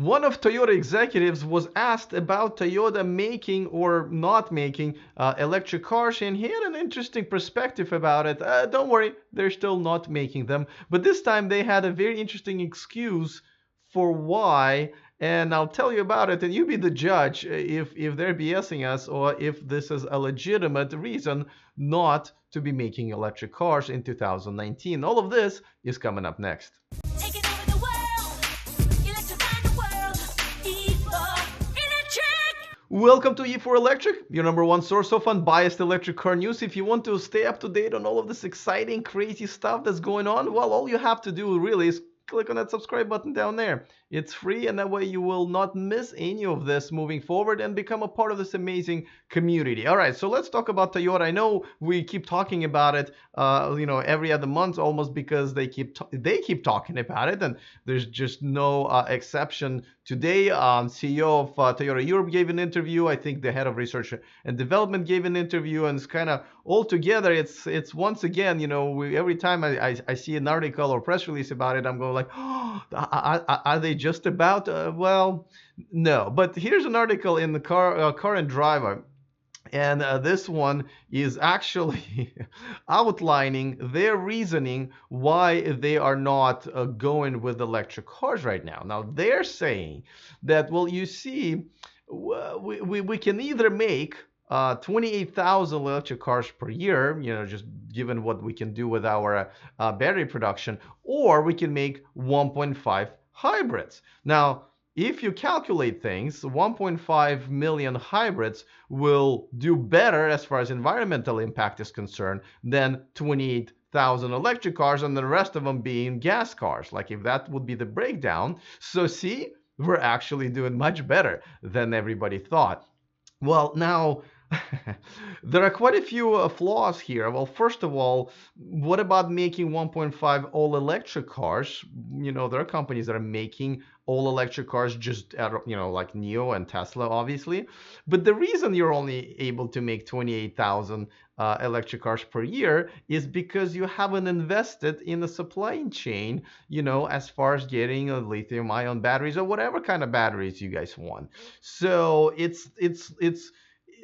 One of Toyota executives was asked about Toyota making or not making electric cars, and he had an interesting perspective about it. Don't worry, they're still not making them, but this time they had a very interesting excuse for why, and I'll tell you about it, and you be the judge if they're BSing us or if this is a legitimate reason not to be making electric cars in 2019. All of this is coming up next. Taking over the world, electrifying the world, E4 Electric. Welcome to E4 Electric, your number one source of unbiased electric car news. If you want to stay up to date on all of this exciting, crazy stuff that's going on, well, all you have to do really is click on that subscribe button down there. It's free, and that way you will not miss any of this moving forward and become a part of this amazing community. All right, so let's talk about Toyota. I know we keep talking about it, every other month almost, because they keep talking about it, and there's just no exception. Today, CEO of Toyota Europe gave an interview. I think the head of research and development gave an interview, and it's kind of all together. It's once again, every time I see an article or press release about it, I'm going like, oh, are they just about? Well, no. But here's an article in the Car and Driver. And this one is actually outlining their reasoning why they are not going with electric cars right now. Now, they're saying that, well, you see, we can either make 28,000 electric cars per year, just given what we can do with our battery production, or we can make 1.5 hybrids. Now, if you calculate things, 1.5 million hybrids will do better as far as environmental impact is concerned than 28,000 electric cars, and the rest of them being gas cars. Like, if that would be the breakdown. So see, we're actually doing much better than everybody thought. Well, now, there are quite a few flaws here. Well, first of all, what about making 1.5 all-electric cars? There are companies that are making all-electric cars just, like NIO and Tesla, obviously. But the reason you're only able to make 28,000 electric cars per year is because you haven't invested in the supply chain, as far as getting lithium-ion batteries or whatever kind of batteries you guys want. So it's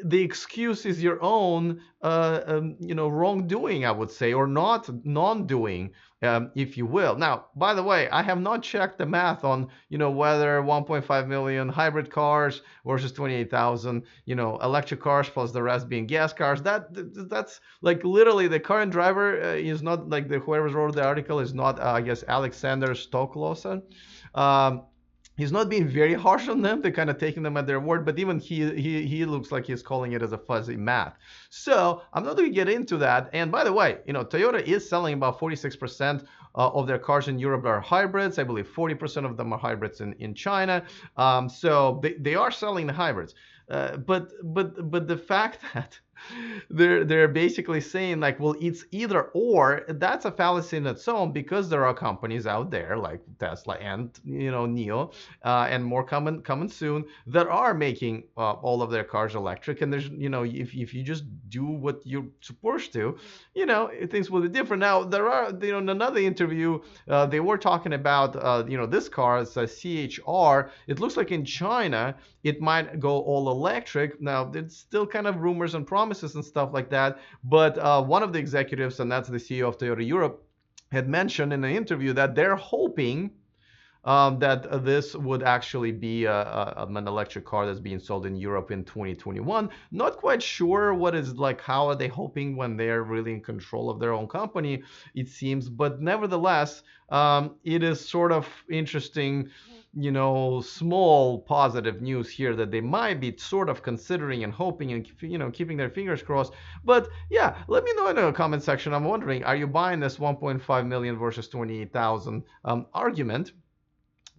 the excuse is your own, wrongdoing, I would say, or non-doing, if you will. Now, by the way, I have not checked the math on, whether 1.5 million hybrid cars versus 28,000, electric cars plus the rest being gas cars. That's like literally the current driver is not like whoever wrote the article is not, I guess, Alexander Stoklosa. He's not being very harsh on them. They're kind of taking them at their word, but even he looks like he's calling it as a fuzzy math. So I'm not going to get into that. And by the way, Toyota is selling about 46% of their cars in Europe are hybrids. I believe 40% of them are hybrids in China. So they are selling the hybrids. But the fact that they're basically saying like, well, it's either or, that's a fallacy in its own, because there are companies out there like Tesla and NIO and more coming soon that are making all of their cars electric. And there's if you just do what you're supposed to, things will be different. Now there are in another interview they were talking about this car, it's a CHR. It looks like in China it might go all electric. Now there's still kind of rumors and promises and stuff like that, but one of the executives, and that's the CEO of Toyota Europe, had mentioned in an interview that they're hoping that this would actually be an electric car that's being sold in Europe in 2021. Not quite sure what is like, how are they hoping when they're really in control of their own company, it seems, but nevertheless, it is sort of interesting, small positive news here that they might be sort of considering and hoping and, keeping their fingers crossed. But yeah, let me know in the comment section. I'm wondering, are you buying this 1.5 million versus 28,000 argument?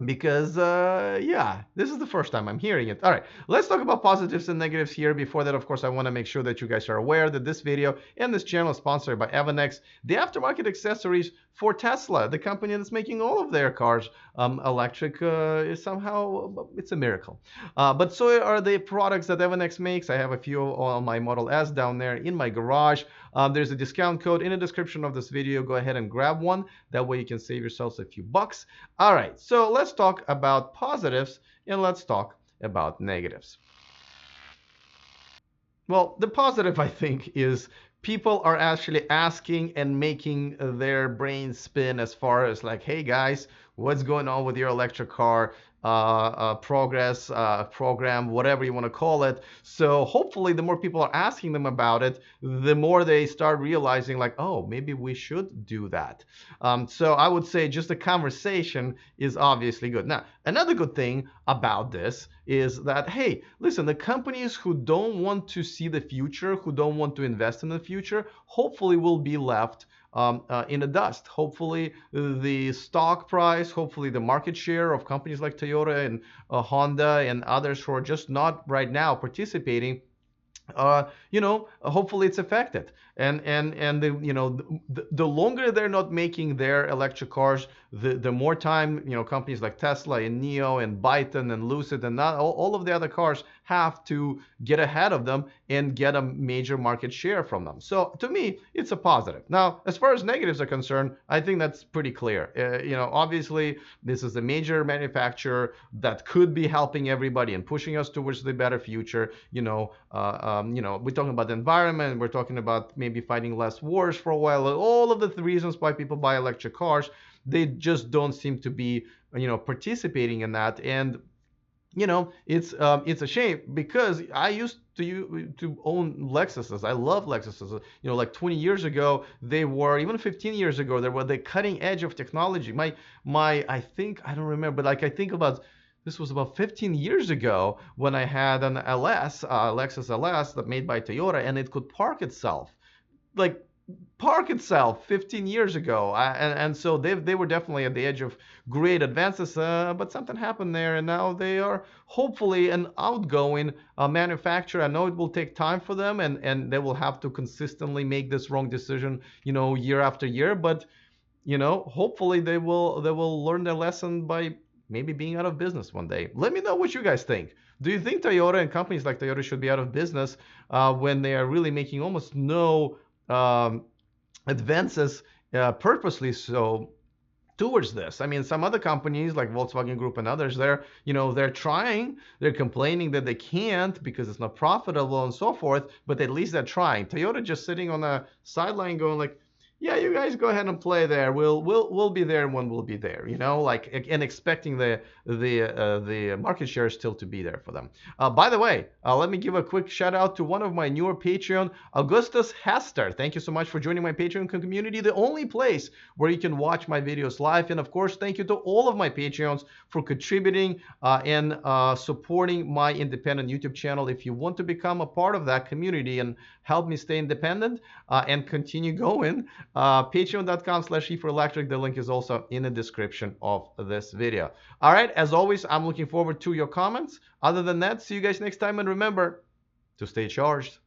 Because yeah, this is the first time I'm hearing it. All right, let's talk about positives and negatives here. Before that, of course, I want to make sure that you guys are aware that this video and this channel is sponsored by Evanex, the aftermarket accessories for Tesla, the company that's making all of their cars electric. Is somehow, it's a miracle. But so are the products that Evanex makes. I have a few on my Model S down there in my garage. There's a discount code in the description of this video. Go ahead and grab one. That way you can save yourselves a few bucks. All right, so let's let's talk about positives and let's talk about negatives. Well, the positive, I think, is people are actually asking and making their brains spin as far as like, hey guys, what's going on with your electric car progress, program, whatever you want to call it. So hopefully, the more people are asking them about it, the more they start realizing like, oh, maybe we should do that. So I would say just the conversation is obviously good. Now, another good thing about this is that, hey, listen, the companies who don't want to see the future, who don't want to invest in the future, hopefully will be left in the dust. Hopefully, the stock price, hopefully, the market share of companies like Toyota and Honda and others who are just not right now participating, hopefully it's affected. And the longer they're not making their electric cars, the more time companies like Tesla and Neo and Byton and Lucid and not all of the other cars have to get ahead of them and get a major market share from them. So to me, it's a positive. Now, as far as negatives are concerned, I think that's pretty clear. Obviously, this is a major manufacturer that could be helping everybody and pushing us towards the better future. We're talking about the environment. We're talking about maybe fighting less wars for a while. All of the reasons why people buy electric cars, they just don't seem to be, participating in that. And it's a shame because I used to own Lexuses. I love Lexuses. Like 20 years ago, they were, even 15 years ago, they were the cutting edge of technology. I think, I don't remember, but like I think about, this was about 15 years ago when I had an Lexus LS that made by Toyota, and it could park itself. Like park itself 15 years ago. And so they were definitely at the edge of great advances, but something happened there, and now they are hopefully an outgoing manufacturer. I know it will take time for them, and they will have to consistently make this wrong decision, year after year. But hopefully they will learn their lesson by maybe being out of business one day. Let me know what you guys think. Do you think Toyota and companies like Toyota should be out of business when they are really making almost no advances purposely so towards this? I mean, some other companies like Volkswagen Group and others, they're trying, they're complaining that they can't because it's not profitable and so forth, but at least they're trying. Toyota just sitting on a sideline going like, yeah, you guys go ahead and play there. We'll be there when we'll be there. Like, and expecting the market share still to be there for them. By the way, let me give a quick shout out to one of my newer Patreon, Augustus Hester. Thank you so much for joining my Patreon community, the only place where you can watch my videos live. And of course, thank you to all of my Patreons for contributing and supporting my independent YouTube channel. If you want to become a part of that community and help me stay independent and continue going, patreon.com/e4electric. The link is also in the description of this video. All right, as always, I'm looking forward to your comments. Other than that, see you guys next time, and remember to stay charged.